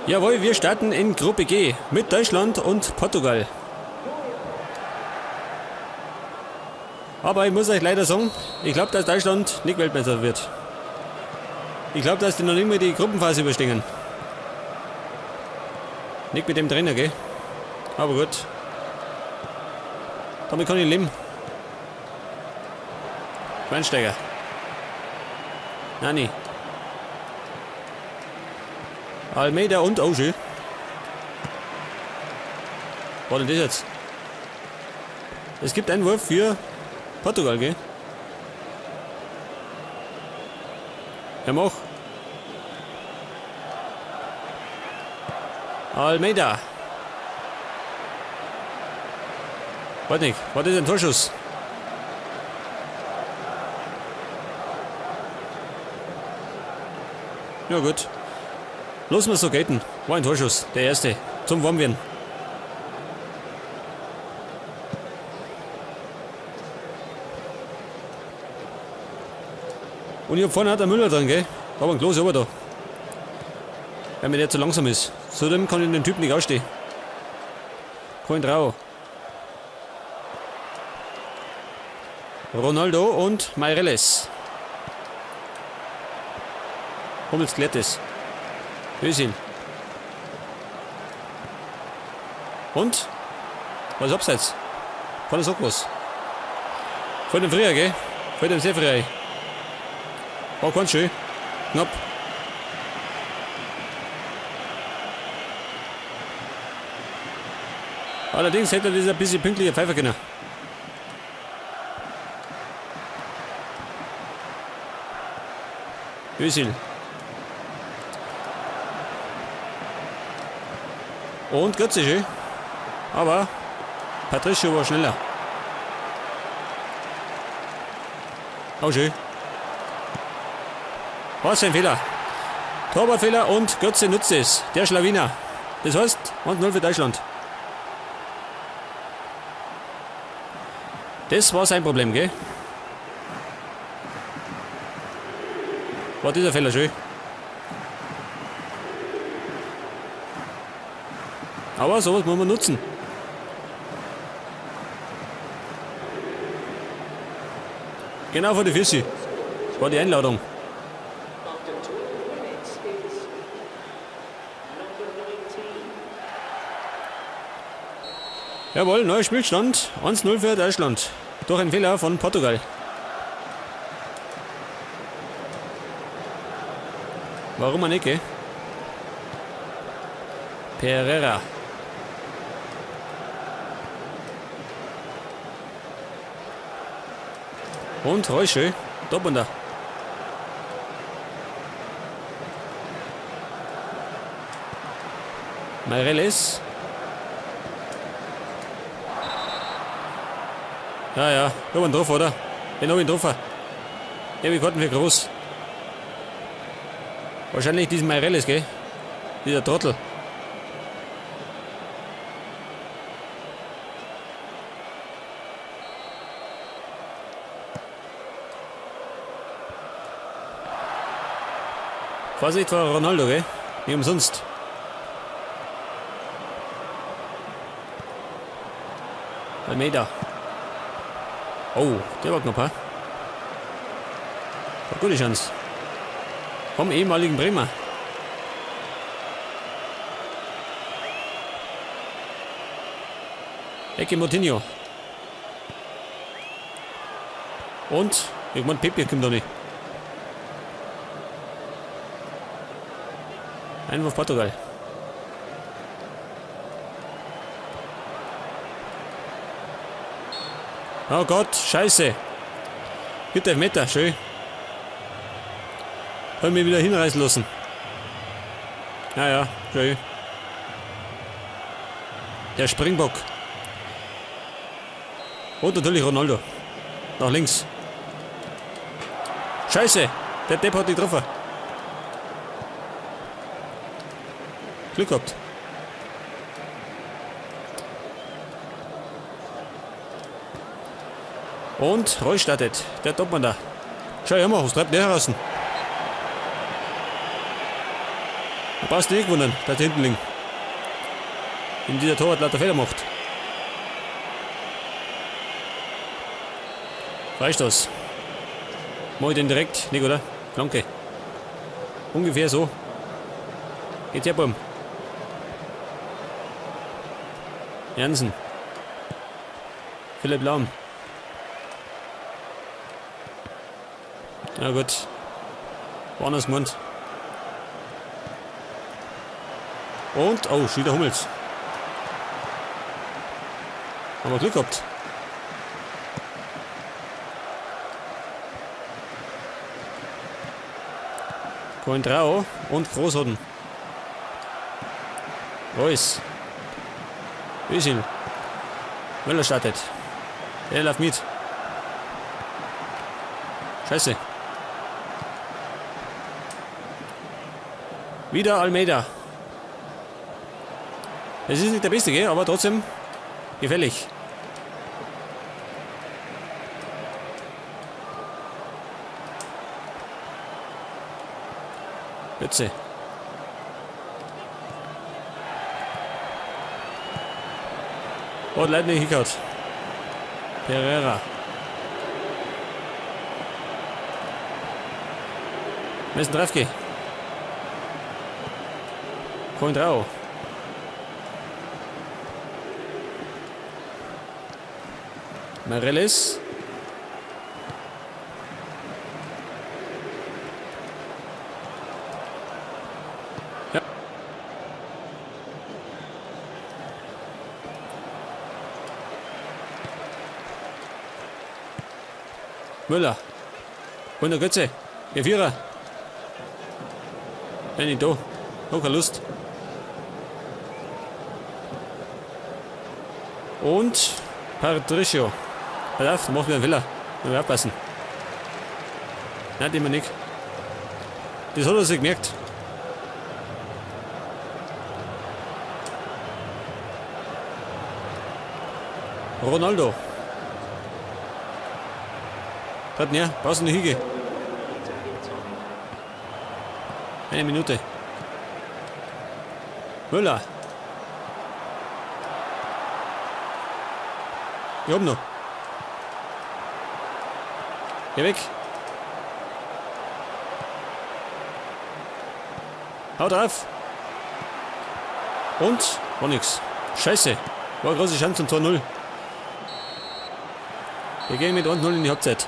Jawohl, wir starten in Gruppe G mit Deutschland und Portugal. Aber ich muss euch leider sagen, ich glaube, dass Deutschland nicht Weltmeister wird. Ich glaube, dass die noch nicht mehr die Gruppenphase überstehen. Nicht mit dem Trainer, gell? Aber gut. Damit kann ich leben. Schweinsteiger. Nani. Almeida und Auge. Was denn das jetzt? Es gibt einen Wurf für Portugal, gell? Ja, mach. Almeida. Warte nicht. Was ist ein Torschuss? Ja gut. Lassen wir es so gelten. War ein Torschuss. Der erste. Zum Warmwerden. Und hier vorne hat der Müller dran, gell? Aber ein Klos aber da. Weil mir der zu langsam ist. Zudem kann ich den Typ nicht ausstehen. Kein Trau. Ronaldo und Meireles. Hummels klärt es. Özil. Und? Was ist abseits? Kann das auch was? Vor dem früher, gell? Vor dem sehr früher. War ganz schön. Knapp. Allerdings hätte er das ein bisschen pünktlicher pfeifen können. Özil. Und Götze schön. Aber Patricio war schneller. Auch schön. Was ein Fehler. Torwartfehler und Götze nutzt es. Der Schlawiner. Das heißt 1-0 für Deutschland. Das war sein Problem, gell? War dieser Fehler schön. Aber sowas muss man nutzen. Genau vor die Füße. Das war die Einladung. Jawohl, neuer Spielstand. 1-0 für Deutschland. Durch einen Fehler von Portugal. Warum eine Ecke? Pereira. Und Reusche. Doppelter. Meireles. Ja, ja. Ich hab ihn drauf, oder? Den hab ich drauf. Ja, wir konnten für groß. Wahrscheinlich diesen Meireles, gell? Dieser Trottel. Vorsicht vor Ronaldo, gell? Nicht umsonst. Almeida. Oh, der war knapp, ha? Eine gute Chance. Vom ehemaligen Bremer. Ecke Moutinho. Und, ich meine, Pepe kommt da nicht. Einwurf Portugal. Oh Gott, scheiße. Bitte Meter, schön. Hab mich wieder hinreißen lassen. Ja, ja, schön. Der Springbock. Und natürlich Ronaldo. Nach links. Scheiße, der Depp hat dich getroffen. Glück gehabt. Und Reus startet. Der Topmann da. Schau her mal, was treibt der heraus? Da brauchst du nicht wundern, dass hinten liegen. Wenn dieser Torwart lauter Fehler macht. Freistoß. Mach ich den direkt? Nicht, oder? Danke. Ungefähr so. Geht's her, Bumm. Jansen. Philipp Lahm. Na gut. Warners Mund. Und, oh, schon wieder Hummels. Haben wir Glück gehabt. Coentrao und Großhoden. Reus. Özil. Müller startet. Er läuft mit. Scheiße. Wieder Almeida. Es ist nicht der Beste, gell? Aber trotzdem gefällig. Götze. Oh, leider nicht hingehauen. Pereira. Messen Trefke. Coentrao. Mareles. Ja. Müller. Und der Götze. Der Vierer. Wenn nicht da. Noch keine Lust. Und Patricio. Pass auf, macht mir einen Fehler. Müssen wir aufpassen. Nein, immer nicht. Das hat er sich gemerkt. Ronaldo. Gerade näher, brauchst du nicht hingehen. Eine Minute. Müller. Ich hab noch. Geh weg. Haut auf. Und? War nix. Scheiße. War eine große Chance zum Tor 0. Wir gehen mit 1-0 in die Halbzeit.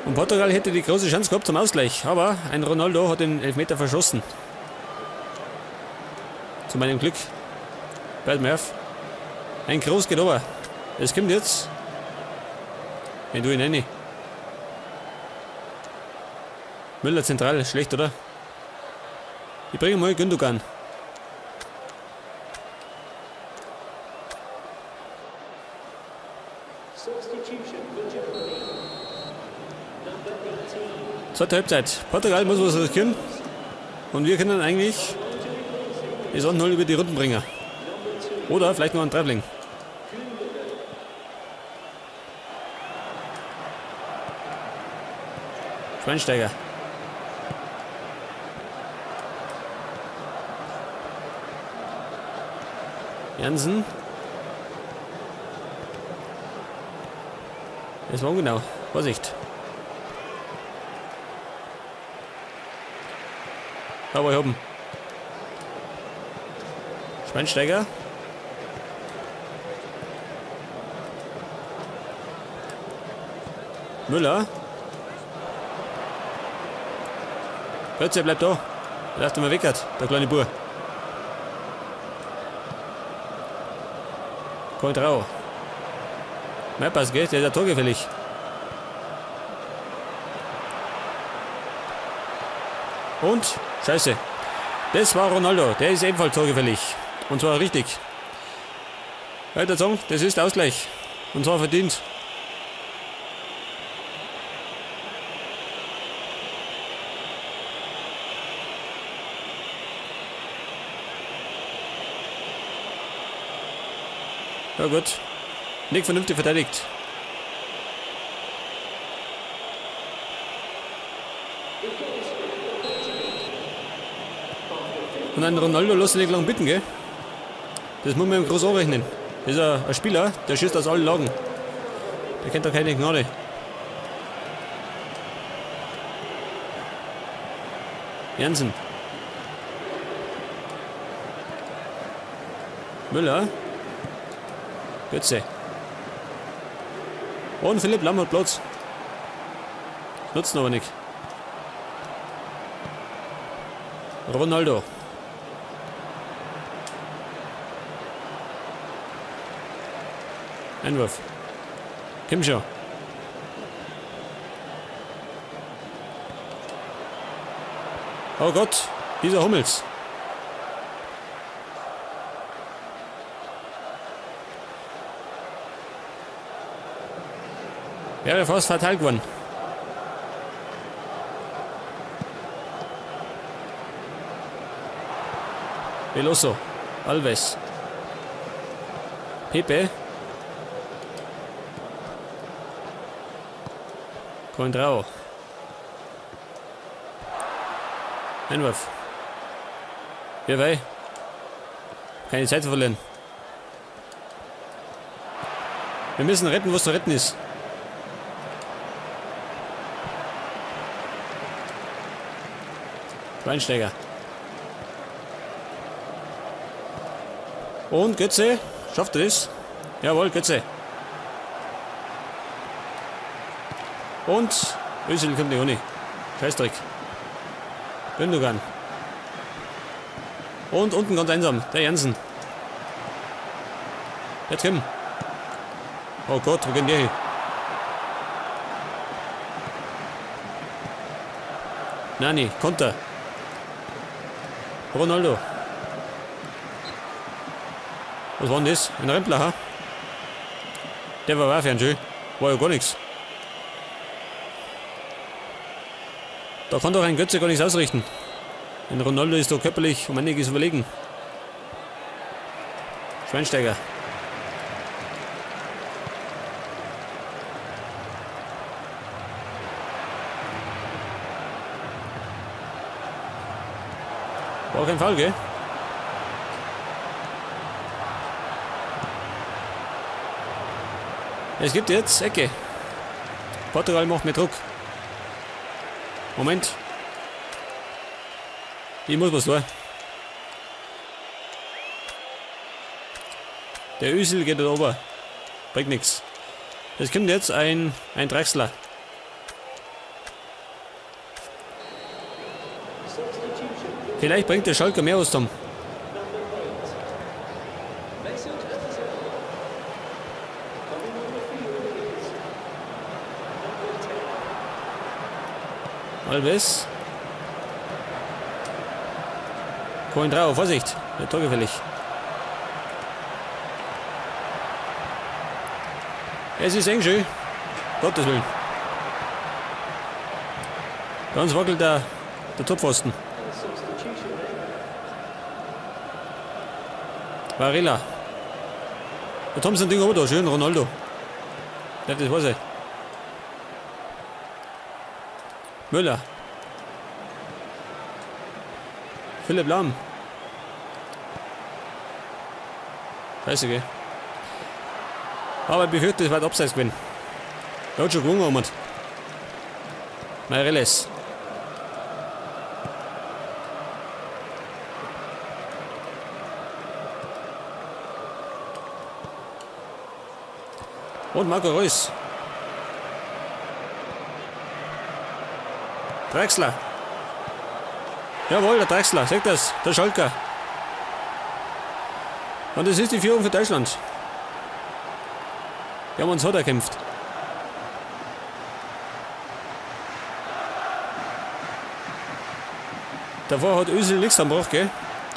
Und Portugal hätte die große Chance gehabt zum Ausgleich, aber ein Ronaldo hat den Elfmeter verschossen. Zu meinem Glück. Bald mehr auf. Ein Groß geht aber. Es kommt jetzt. Wenn du ihn rein. Müller zentral, schlecht, oder? Ich bringe mal Gündogan. Zweite Halbzeit. Portugal muss was riskieren. Und wir können eigentlich die 0 über die Runden bringen. Oder vielleicht noch ein Treffling. Schweinsteiger. Jansen. Das war ungenau. Vorsicht. Aber ich hab ihn. Schweinsteiger. Müller. Götze bleibt da. Der läuft immer weg, der kleine Bur. Coentrao. Mehrpass, gell? Der ist ja torgefällig. Und? Scheiße. Das war Ronaldo. Der ist ebenfalls torgefällig. Und zwar richtig. Ich würde sagen, das ist Ausgleich. Und zwar verdient. Ja gut. Nicht vernünftig verteidigt. Und ein Ronaldo lässt sich nicht lang bitten, gell? Das muss man ihm groß anrechnen. Das ist ein Spieler, der schießt aus allen Lagen. Der kennt da keine Gnade. Jansen. Müller. Götze. Und Philipp Lahm hat Platz. Nutzt aber nicht. Ronaldo. Einwurf. Komm schon. Oh Gott, dieser Hummels. Wäre fast fatal geworden. Veloso. Alves. Pepe. Contrao. Einwurf. Wir wei. Keine Zeit zu verlieren. Wir müssen retten, was zu retten ist. Schweinsteiger. Und Götze. Schafft er das? Jawohl, Götze. Und Özil kommt nicht ohne. Scheißdreck. Gündogan. Und unten ganz einsam. Der Jansen. Der Tim. Oh Gott, wo gehen die hin? Nani, Konter. Ronaldo. Was war denn das? Ein Rempler, ha? Der war Wahrfernsehen. War ja gar nichts. Da kann doch ein Götze gar nichts ausrichten. Ein Ronaldo ist doch körperlich um einiges überlegen. Schweinsteiger. War auch kein Fall, gell? Es gibt jetzt Ecke. Portugal macht mir Druck. Moment. Ich muss was tun. Der Özil geht da oben. Bringt nichts. Es kommt jetzt ein Drechsler. Vielleicht bringt der Schalke mehr aus Tom. Alves. Coentrao, Vorsicht. Der torgefällig. Es ist eng schön. Gottes Willen. Ganz wackelt der Toppfosten. Varela. Der Thompson Ding oben da, schön, Ronaldo. Ja, das war's. Müller. Philipp Lahm. Scheiße, gell. Aber ich befürchte, es wird abseits gewinnen. Er hat schon gewonnen, jemand. Meireles. Und Marco Reus. Drechsler. Jawohl, der Drechsler. Seht das? Der Schalker. Und das ist die Führung für Deutschland. Wir haben uns hart erkämpft. Davor hat Özil nichts am Bruch, gell?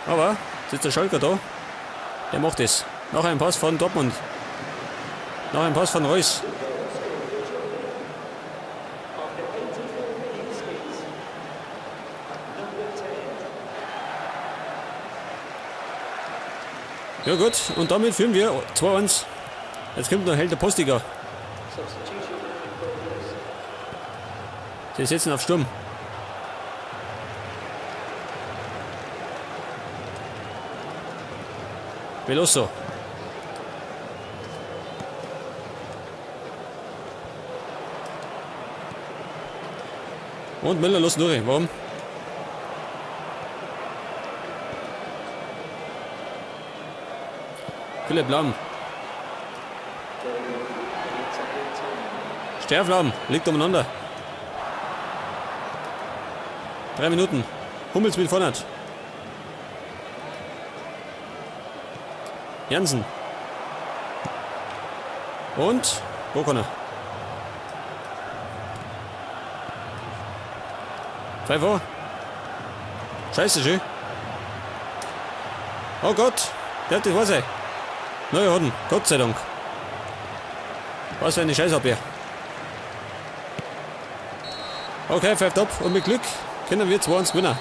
Aber jetzt ist der Schalker da. Der macht es. Noch ein Pass von Dortmund. Noch ein Pass von Reus. Ja gut, und damit führen wir 2-1. Jetzt kommt noch Held der Postiger. Sie setzen auf Sturm. Veloso. Und Müller los durch. Warum? Philipp Lahm. Sterflahm liegt umeinander. 3 Minuten. Hummels mit vorne. Jansen. Und Bokoner. Pfeiffer. Scheiße, schön. Oh Gott. Der hat die Hose. Neue Hoden. Gott sei Dank. Was für eine Scheißabwehr. Okay, pfeift ab. Und mit Glück können wir 2-1 gewinnen.